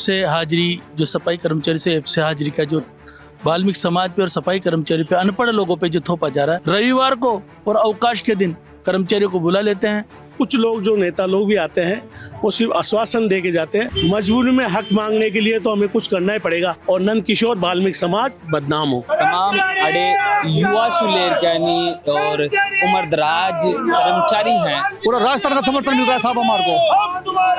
से हाजिरी, जो सफाई कर्मचारी से ऐप से हाजिरी का जो वाल्मीकि समाज पे और सफाई कर्मचारी पे, अनपढ़ लोगों पे जो थोपा जा रहा है, रविवार को और अवकाश के दिन कर्मचारियों को बुला लेते हैं। कुछ लोग जो नेता लोग भी आते हैं वो सिर्फ आश्वासन दे के जाते हैं। मजबूरी में हक मांगने के लिए तो हमें कुछ करना ही पड़ेगा और नंद किशोर वाल्मीकि समाज बदनाम हो। तमाम अड़े युवा सुलेरकानी और उम्रदराज कर्मचारी हैं। पूरा राजस्थान का समर्थन मिल रहा है साहब, हमारे को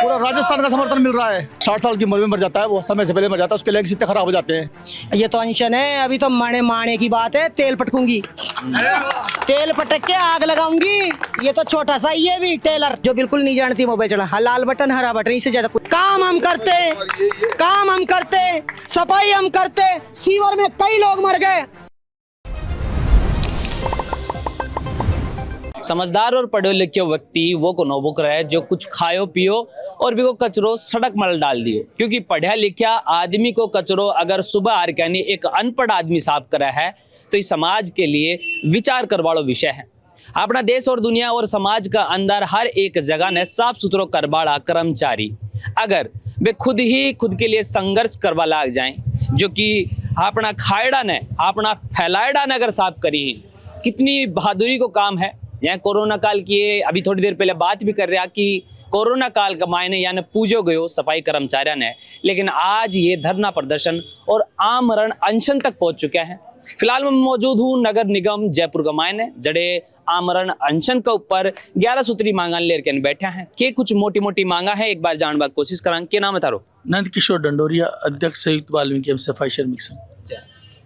पूरा राजस्थान का समर्थन मिल रहा है। 60 साल की उम्र में मर जाता है वो, समय से पहले मर जाता है, उसके लेग्स इतने खराब हो जाते हैं। ये तो अनशन है, अभी तो माने की बात है। तेल पटकूंगी, तेल पटक के आग लगाऊंगी। ये तो छोटा सा ये भी टेलर जो बिल्कुल नहीं जानती मोबाइल चला, लाल बटन हरा बटन, इससे ज्यादा कुछ काम हम करते, सफाई हम करते। सीवर में कई लोग मर गए। समझदार और पढ़े लिखे व्यक्ति वो को नो बुक रहे जो कुछ खायो पियो और भी को कचरो सड़क मल डाल दियो, क्योंकि पढ़ा लिखा आदमी को कचरो अगर सुबह आर यानी एक अनपढ़ आदमी साफ करा है तो इस समाज के लिए विचार करवाड़ो विषय है। अपना देश और दुनिया और समाज का अंदर हर एक जगह ने साफ सुथरो करवाड़ा कर्मचारी अगर वे खुद के लिए संघर्ष करवा लाग जाएं, जो कि अपना खायड़ा ने अपना फैलायड़ा ने अगर साफ करी, कितनी बहादुरी को काम है। यहाँ कोरोना काल की अभी थोड़ी देर पहले बात भी कर रहा कि कोरोना काल का मायने यानी पूजो गयो सफाई कर्मचारियों ने, लेकिन आज ये धरना प्रदर्शन और आमरण अनशन तक पहुंच चुका है। फिलहाल मैं मौजूद हूँ नगर निगम जयपुर का मायने, जड़े आमरण अनशन के ऊपर 11 सूत्री मांगा लेकर बैठे हैं। के कुछ मोटी मोटी मांगा है, एक बार जानने की कोशिश करेंगे। के नाम है तारो? नंद किशोर डंडोरिया, अध्यक्ष संयुक्त वाल्मीकि सफाई श्रमिक संघ।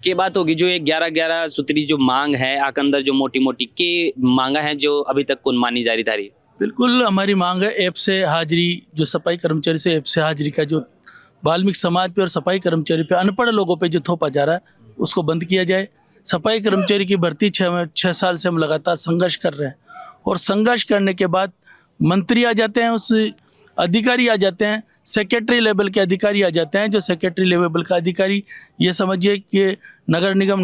के बात होगी जो एक 11 सूत्री जो मांग है आके अंदर जो मोटी मोटी के मांगा है जो अभी तक कौन मानी जा रही? बिल्कुल हमारी मांग है ऐप से हाजिरी, जो सफाई कर्मचारी से ऐप से हाजिरी का जो वाल्मीकि समाज पे और सफाई कर्मचारी पे, अनपढ़ लोगों पे जो थोपा जा रहा है उसको बंद किया जाए। सफाई कर्मचारी की भर्ती 6 साल से हम लगातार संघर्ष कर रहे हैं और संघर्ष करने के बाद मंत्री आ जाते हैं, उस अधिकारी आ जाते हैं, सेक्रेटरी लेवल के अधिकारी आ जाते हैं। जो सेक्रेटरी लेवल का अधिकारी ये समझिए कि नगर निगम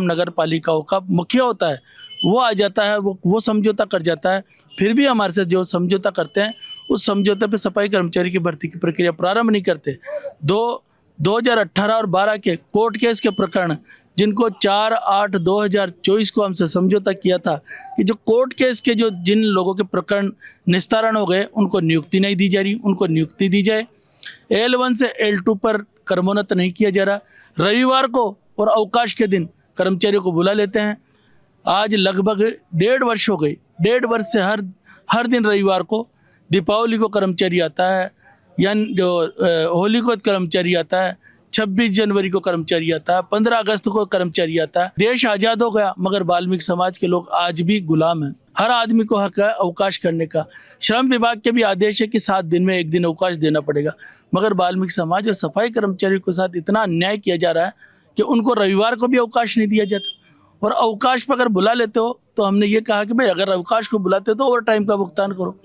नगर पालिकाओं का मुखिया होता है, वो आ जाता है, वो समझौता कर जाता है। फिर भी हमारे से जो समझौता करते हैं उस समझौते पे सफाई कर्मचारी की भर्ती की प्रक्रिया प्रारंभ नहीं करते। 2018 और 12 के कोर्ट केस के प्रकरण, जिनको 4/8/2024 को हमसे समझौता किया था कि जो कोर्ट केस के जो जिन लोगों के प्रकरण निस्तारण हो गए उनको नियुक्ति नहीं दी जा रही, उनको नियुक्ति दी जाए। L1 से L2 पर कर्मोन्नत नहीं किया जा रहा। रविवार को और अवकाश के दिन कर्मचारियों को बुला लेते हैं। आज लगभग 1.5 वर्ष हो गए। 1.5 वर्ष से हर दिन रविवार को, दीपावली को कर्मचारी आता है, या जो होली को कर्मचारी आता है, 26 जनवरी को कर्मचारी आता है, 15 अगस्त को कर्मचारी आता है। देश आज़ाद हो गया मगर वाल्मीकि समाज के लोग आज भी गुलाम हैं। हर आदमी को हक है अवकाश करने का। श्रम विभाग के भी आदेश है कि 7 दिन में 1 दिन अवकाश देना पड़ेगा, मगर वाल्मीकि समाज और सफाई कर्मचारियों के साथ इतना अन्याय किया जा रहा है कि उनको रविवार को भी अवकाश नहीं दिया जाता। और अवकाश पर अगर बुला लेते हो तो हमने ये कहा कि भाई अगर अवकाश को बुलाते हो तो ओवर टाइम का भुगतान करो।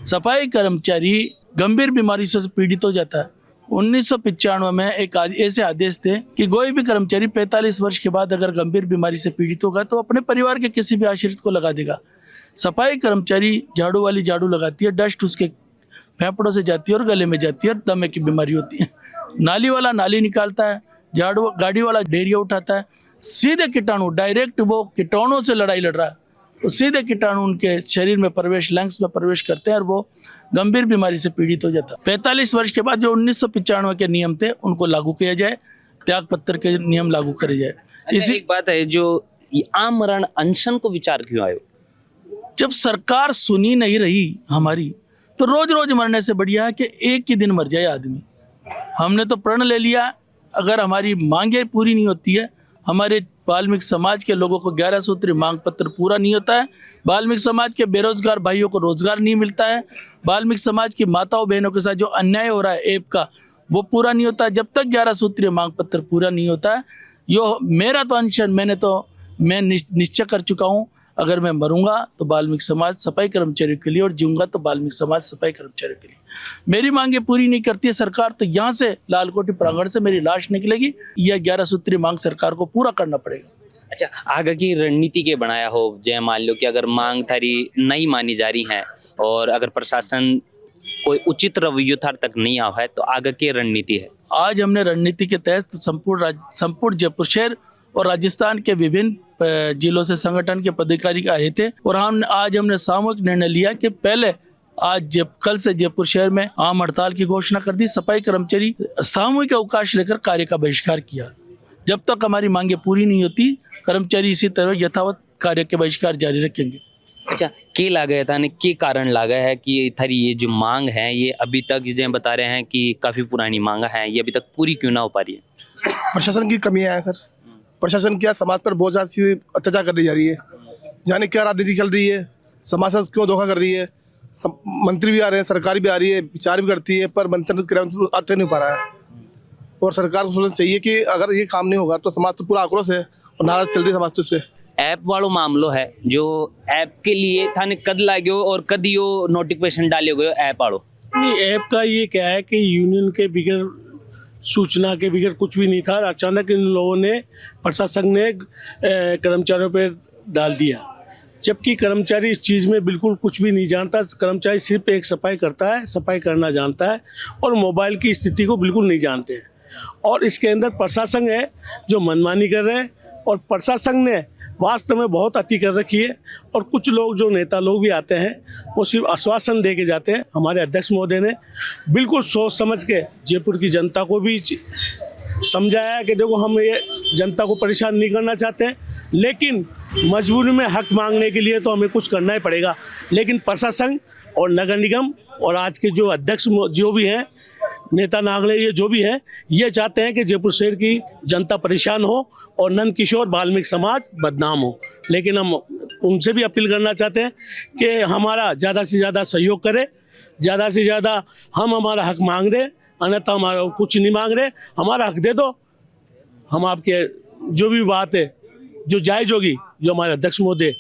सफाई कर्मचारी गंभीर बीमारी से पीड़ित हो जाता है। 1995 में एक ऐसे आदेश थे कि कोई भी कर्मचारी 45 वर्ष के बाद अगर गंभीर बीमारी से पीड़ित होगा तो अपने परिवार के किसी भी आश्रित को लगा देगा। सफाई कर्मचारी झाड़ू वाली झाड़ू लगाती है, डस्ट उसके फेफड़ों से जाती है और गले में जाती है और दमे की बीमारी होती है। नाली वाला नाली निकालता है, झाड़ू गाड़ी वाला ढेरिया उठाता है। सीधे कीटाणु, डायरेक्ट वो कीटाणुओं से लड़ाई लड़ रहा है, तो सीधे कीटाणु उनके शरीर में प्रवेश, लंग्स में प्रवेश करते हैं और वो गंभीर बीमारी से पीड़ित हो जाता है। 45 वर्ष के बाद जो 1995 के नियम थे उनको लागू किया जाए, त्याग पत्र के नियम लागू करे जाए। इसी एक बात है जो आमरण अनशन को विचार क्यों आयो? जब सरकार सुनी नहीं रही हमारी, तो रोज रोज मरने से बढ़िया है कि एक ही दिन मर जाए आदमी। हमने तो प्रण ले लिया, अगर हमारी मांगे पूरी नहीं होती है, हमारे वाल्मीकि समाज के लोगों को 11 सूत्री मांग पत्र पूरा नहीं होता है, वाल्मीकि समाज के बेरोजगार भाइयों को रोजगार नहीं मिलता है, वाल्मीकि समाज की माताओं बहनों के साथ जो अन्याय हो रहा है ऐप का, वो पूरा नहीं होता है। जब तक 11 सूत्री मांग पत्र पूरा नहीं होता है, मेरा तो अनशन, मैं निश्चय कर चुका हूँ, अगर मैं मरूंगा तो वाल्मीकि समाज सफाई कर्मचारियों के लिए और जीऊंगा तो वाल्मीकि समाज सफाई कर्मचारियों के लिए। मेरी मांगे पूरी नहीं करती है सरकार तो यहाँ से लालकोटी प्रांगण से मेरी लाश निकलेगी। यह 11 सूत्री मांग सरकार को पूरा करना पड़ेगा। अच्छा, आगे की रणनीति के बनाया हो, जय मान लो कि अगर मांग थारी नहीं मानी जा रही है और अगर प्रशासन कोई उचित रवैया तक नहीं आवा है, तो आगे की रणनीति है? आज हमने रणनीति के तहत संपूर्ण जयपुर शहर और राजस्थान के विभिन्न जिलों से संगठन के पदाधिकारी आए थे और आज हमने सामूहिक निर्णय लिया कि पहले कल से जयपुर शहर में आम हड़ताल की घोषणा कर दी। सफाई कर्मचारी सामूहिक अवकाश लेकर कार्य का बहिष्कार किया। जब तक हमारी मांगे पूरी नहीं होती, कर्मचारी इसी तरह यथावत कार्य के बहिष्कार जारी रखेंगे। अच्छा, के ला गया था ने के कारण ला गया है कि ये थारी ये जो मांग है ये अभी तक जैसे बता रहे हैं कि काफी पुरानी मांग है, ये अभी तक पूरी क्यों ना हो पा रही है? प्रशासन की कमी है सर। प्रशासन क्या समाज पर बहुत ज़्यादा सी अत्याचार कर दी जा रही है। जाने क्या राजनीति चल रही है, समाज से क्यों धोखा कर रही है। मंत्री भी आ रहे हैं, सरकार भी आ रही है, विचार भी करती है, पर मंत्री क्रियान्वयन आते नहीं पा रहा है। और सरकार को सोचना चाहिए कि अगर ये काम नहीं होगा तो समाज तो पूरा आक्रोश है और नाराज चल रही है समाज तो उससे। ऐप वालों मामलो है जो ऐप के लिए थाने कद लागो और कद यो नोटिफिकेशन डाले गयो ऐप वालों? नहीं, ऐप का ये क्या है कि यूनियन के बिगड़ सूचना के बिगड़ कुछ भी नहीं था। अचानक इन लोगों ने, प्रशासन ने कर्मचारियों पर डाल दिया, जबकि कर्मचारी इस चीज़ में बिल्कुल कुछ भी नहीं जानता। कर्मचारी सिर्फ एक सफाई करता है, सफाई करना जानता है और मोबाइल की स्थिति को बिल्कुल नहीं जानते हैं। और इसके अंदर प्रशासन है जो मनमानी कर रहे हैं और प्रशासन ने वास्तव में बहुत अति कर रखी है। और कुछ लोग जो नेता लोग भी आते हैं वो सिर्फ आश्वासन दे के जाते हैं। हमारे अध्यक्ष महोदय ने बिल्कुल सोच समझ के जयपुर की जनता को भी समझाया कि देखो हम ये जनता को परेशान नहीं करना चाहते हैं, लेकिन मजबूरी में हक मांगने के लिए तो हमें कुछ करना ही पड़ेगा। लेकिन प्रशासन और नगर निगम और आज के जो अध्यक्ष जो भी हैं, नेता नागले, ये जो भी है, ये चाहते हैं कि जयपुर शहर की जनता परेशान हो और नंद किशोर वाल्मीकि समाज बदनाम हो। लेकिन हम उनसे भी अपील करना चाहते हैं कि हमारा ज़्यादा से ज़्यादा सहयोग करें, ज़्यादा से ज़्यादा हम हमारा हक मांग रहे, अन्यथा हमारा कुछ नहीं मांग रहे। हमारा हक दे दो, हम आपके जो भी बात है जो जायज़ होगी, जो हमारे अध्यक्ष महोदय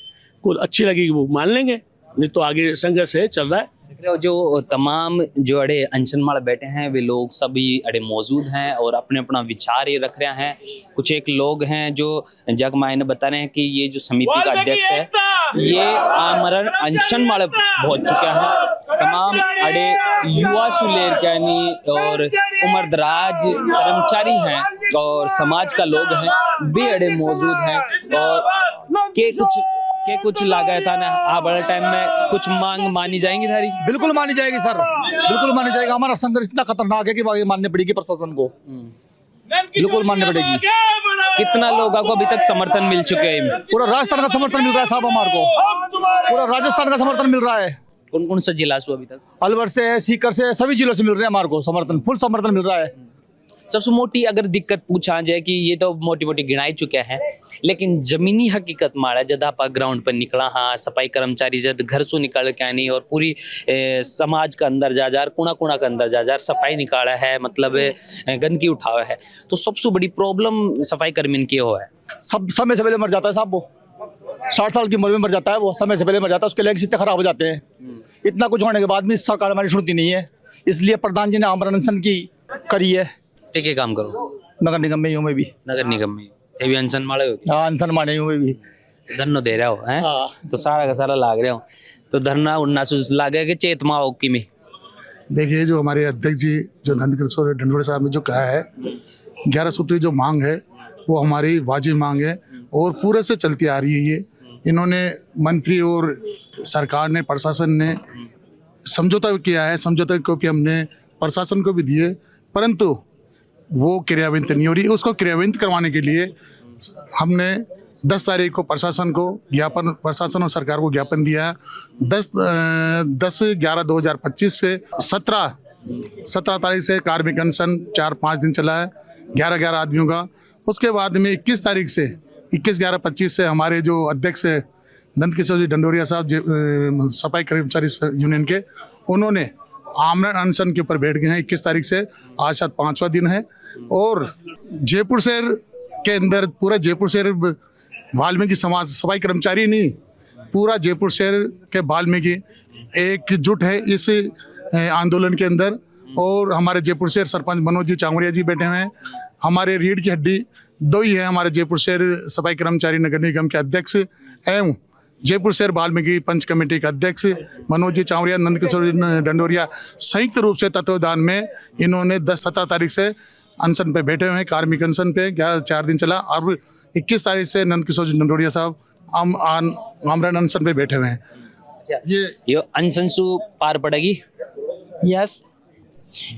को अच्छी लगेगी वो मान लेंगे, नहीं तो आगे संघर्ष है चल रहा है। जो तमाम जो अड़े अनशन माल बैठे हैं वे लोग सभी अड़े मौजूद हैं और अपने अपना विचार ये रख रहे हैं। कुछ एक लोग हैं जो जग मायने बता रहे हैं कि ये जो समिति का अध्यक्ष है ये आमरण अनशन माल पहुंच चुका है। तमाम अड़े युवा सुलेर यानी और उम्र दराज कर्मचारी हैं और समाज का लोग हैं, वे अड़े मौजूद हैं और के कुछ लागा था ना आ बड़े टाइम में कुछ मांग मानी जाएंगी थारी? बिल्कुल मानी जाएगी सर, बिल्कुल मानी जाएगी। हमारा संघर्ष इतना खतरनाक है कि माननी पड़ेगी प्रशासन को, बिल्कुल माननी पड़ेगी। कितना लोगों को अभी तक समर्थन मिल चुके हैं? पूरा राजस्थान का समर्थन मिल रहा है साहब हमारे को, पूरा राजस्थान का समर्थन मिल रहा है। कौन कौन सा जिला से अभी तक? अलवर से, सीकर से, सभी जिलों से मिल रहे हैं हमारे को समर्थन, फुल समर्थन मिल रहा है। सबसे मोटी अगर दिक्कत पूछा जाए कि ये तो मोटी मोटी गिनाई चुके हैं, लेकिन जमीनी हकीकत माड़ा जब आप ग्राउंड पर निकला, हाँ सफाई कर्मचारी जब घर से निकल के आनी और पूरी समाज का अंदर जा जार कोना कोना का अंदर जा जार सफाई निकाला है, मतलब गंदगी उठावा है, तो सबसे बड़ी प्रॉब्लम सफाई कर्मी की हो है। सब समय से पहले मर जाता है साहब, वो 60 साल की उम्र में मर जाता है, वो समय से पहले मर जाता है, उसके लेग्स इतने खराब हो जाते हैं। इतना कुछ होने के बाद भी सरकार हमारी सुनती नहीं है, इसलिए प्रधान जी ने आमरण अनशन की करी है। ठीक है, काम करो नगर निगम में, में भी नगर निगम में भी अनशन मारे हो? हाँ, अनशन माने में भी धरना दे रहा हो हैं? तो सारा का सारा लाग रहे हो, तो धरना उड़ना लागे कि चेतमा हो की में? देखिए, जो हमारे अध्यक्ष जी जो नंद किशोर ढंडोरे साहब ने जो कहा है, 11 सूत्री जो मांग है वो हमारी वाजिब मांग है और पूरे से चलती आ रही है। ये इन्होंने मंत्री और सरकार ने, प्रशासन ने समझौता किया है, समझौता कॉपी हमने प्रशासन को भी दिए, परंतु वो क्रियान्वित नहीं हो रही। उसको क्रियान्वित करवाने के लिए हमने 10 तारीख को प्रशासन को ज्ञापन, प्रशासन और सरकार को ज्ञापन दिया है। 10/11/2025 से 17 तारीख से कार्मिक अनशन 4-5 दिन चला है, 11 आदमियों का। उसके बाद में 21 तारीख से 21/11/25 से हमारे जो अध्यक्ष नंद किशोर जी ढंडोरिया साहब सफाई कर्मचारी यूनियन के, उन्होंने आमरण अनशन के ऊपर बैठ गए हैं। 21 तारीख से आज शायद 5वां दिन है और जयपुर शहर के अंदर, पूरा जयपुर शहर वाल्मीकि समाज, सफाई कर्मचारी नहीं, पूरा जयपुर शहर के वाल्मीकि एकजुट है इस आंदोलन के अंदर। और हमारे जयपुर शहर सरपंच मनोज जी चांगुरिया जी बैठे हुए हैं, हमारे रीढ़ की हड्डी 2 ही है, हमारे जयपुर शहर सफाई कर्मचारी नगर निगम के अध्यक्ष एवं जयपुर शहर वाल्मीकि पंच कमेटी के अध्यक्ष मनोज जी चावरिया, नंदकिशोर डंडोरिया संयुक्त रूप से तत्वावधान में इन्होंने 17 तारीख से अनशन पे बैठे हुए हैं, कार्मिक अनशन पे 4 दिन चला। और 21 तारीख से नंदकिशोर डंडोरिया साहब आमरण अनशन पे बैठे हुए हैं। ये अनशन सु पार पड़ेगी। यस,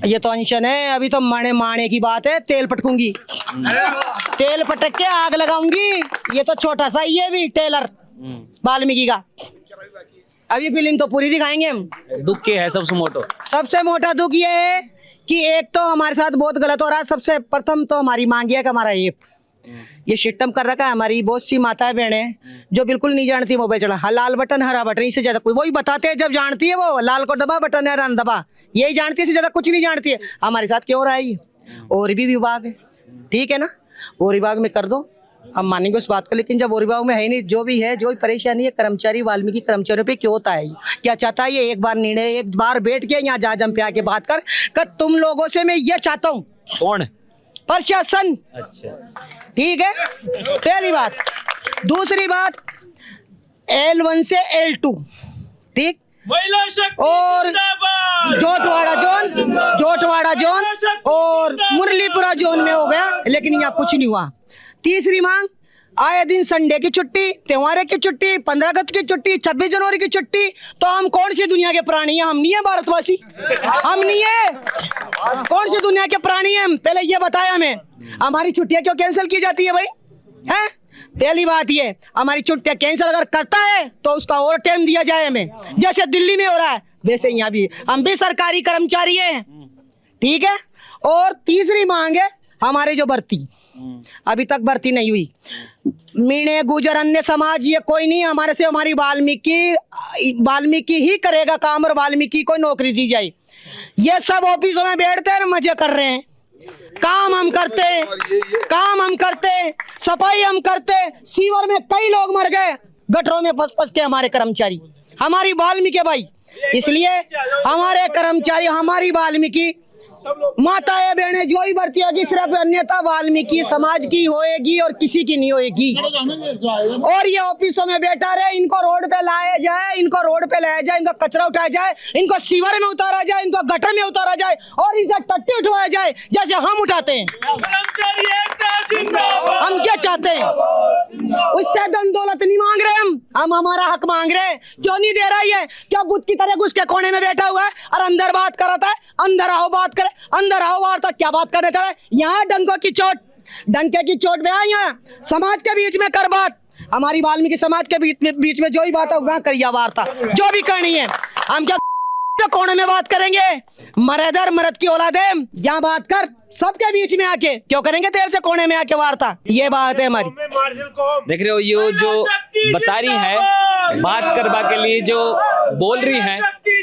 ये तो अनशन है। अभी तो माने की बात है, तेल पटकूंगी, तेल पटक के आग लगाऊंगी। ये तो छोटा सा ही है भी टेलर वाल्मीकि का। अभी फिल्म तो पूरी दिखाएंगे हम। दुख के है सबसे मोटो। सबसे मोटा दुख ये है कि एक तो हमारे साथ बहुत गलत हो रहा है। सबसे प्रथम तो हमारी मांग है कि हमारा ये सिस्टम कर रखा है। हमारी बहुत सी माताएं बहनें जो बिल्कुल नहीं जानती मोबाइल चला, लाल बटन हरा बटन, इससे ज्यादा कोई वही बताते हैं। जब जानती है वो लाल को दबा, बटन हरा दबा, यही जानती है, इससे ज्यादा कुछ नहीं जानती है। हमारे साथ क्यों रहा है ये? और भी विभाग है, ठीक है ना, वो विभाग में कर दो, हम मानेंगे उस बात को। लेकिन जब वो विभाग में है नहीं, जो भी है, जो भी परेशानी है कर्मचारी वाल्मीकि कर्मचारियों पे क्यों होता है? क्या चाहता है ये? एक बार निर्णय, एक बार बैठ के यहाँ जाजम पे आके बात कर तुम लोगों से मैं ये चाहता हूँ। कौन? प्रशासन। अच्छा, ठीक है, पहली बात। दूसरी बात, L1 से L2, ठीक, और जोटवाड़ा जोन और मुरलीपुरा जोन में हो गया, लेकिन यहाँ कुछ नहीं हुआ। तीसरी मांग, आए दिन संडे की छुट्टी, त्योहार की छुट्टी, 15 अगस्त की छुट्टी, 26 जनवरी की छुट्टी। तो हम कौन सी दुनिया के प्राणी हैं? हम नहीं है भारतवासी, हम नहीं है। कौन सी दुनिया के प्राणी हैं हम? पहले ये बताया हमें। हमारी छुट्टियां क्यों कैंसिल की जाती है भाई? हैं? पहली बात ये, हमारी छुट्टियां कैंसिल अगर करता है तो उसका और टाइम दिया जाए हमें, जैसे दिल्ली में हो रहा है वैसे यहाँ भी। हम भी सरकारी कर्मचारी हैं, ठीक है। और तीसरी मांग है हमारे जो भर्ती, अभी तक भर्ती नहीं हुई। मीणे गुजर अन्य समाज ये कोई नहीं, हमारे से हमारी वाल्मीकि ही करेगा काम और वाल्मीकि को नौकरी दी जाए। ये सब ऑफिसों में बैठते हैं, मजे कर रहे हैं। काम हम करते, सफाई हम करते। सीवर में कई लोग मर गए, गटरों में फंस के हमारे कर्मचारी, हमारी वाल्मीकि भाई। इसलिए हमारे कर्मचारी, हमारी वाल्मीकि माताएं बहनें जो ही भर्ती होगी सिर्फ अन्यथा वाल्मीकि समाज की होएगी और किसी की नहीं होएगी। और ये ऑफिसों में बैठा रहे, इनको रोड पे लाया जाए, इनका कचरा उठाया जाए, इनको सीवर में उतारा जाए, इनको गटर में उतारा जाए और इनसे टट्टी उठवाया जाए जैसे हम उठाते हैं। हम क्या चाहते हैं? उससे धन दौलत नहीं मांग रहे हम हमारा हक मांग रहे हैं। क्यों नहीं दे रहा है? क्या बुद्ध की तरह घुस के कोने में बैठा हुआ है और अंदर बात कर रहा है? अंदर आओ बात करे, अंदर आओ वार्ता। क्या बात करने चला है? यहाँ डंके की चोट में है, यहाँ समाज के बीच में कर बात। हमारी वाल्मीकि समाज के बीच में जो ही बात है वहाँ करिए वार्ता, जो भी करनी है। हम क्या कोने में बात करेंगे? मरेदर मरद की औलाद है, यहाँ बात कर सबके बीच में आके। क्यों करेंगे देर से कोने में आके वार्ता? ये बात है हमारी। देख रहे हो, ये जो बता रही है बात करवा के लिए जो बोल रही हैं,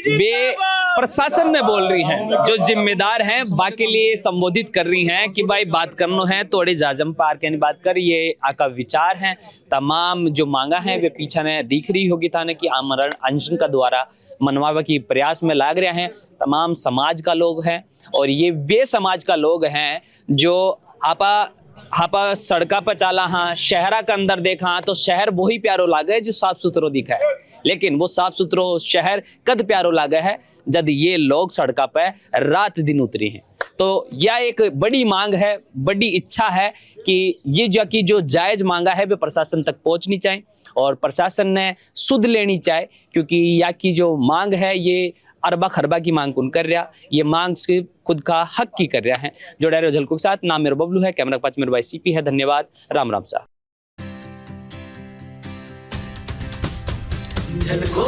वे प्रशासन में बोल रही हैं, जो जिम्मेदार हैं बाकी लिए संबोधित कर रही हैं कि भाई बात करना है थोड़ी जाजम पार के बात कर। ये आका विचार हैं, तमाम जो मांगा है वे पीछे ने दिख रही होगी थाने की आमरण अनशन का द्वारा मनवावा की प्रयास में लाग रहे हैं। तमाम समाज का लोग हैं और ये वे समाज का लोग हैं जो आपा सड़का पर चाला हाँ, शहरा के अंदर देखा तो शहर वही प्यारो लागे जो साफ सुथरो दिखा है। लेकिन वो साफ सुथरो शहर कद प्यारो लागे है जब ये लोग सड़का पे रात दिन उतरी हैं। तो यह एक बड़ी मांग है, बड़ी इच्छा है कि ये जो जायज मांगा है वे प्रशासन तक पहुंचनी चाहिए और प्रशासन ने सुध लेनी चाहिए, क्योंकि यह की जो मांग है ये अरबा खरबा की मांग कौन कर रहा, ये मांग सिर्फ खुद का हक की कर रहा है। जोड़ा रहे झलकों के साथ, नाम मेरा बबलू है, कैमरा पाच मेरे भाई सीपी है। धन्यवाद, राम राम साहब। झलको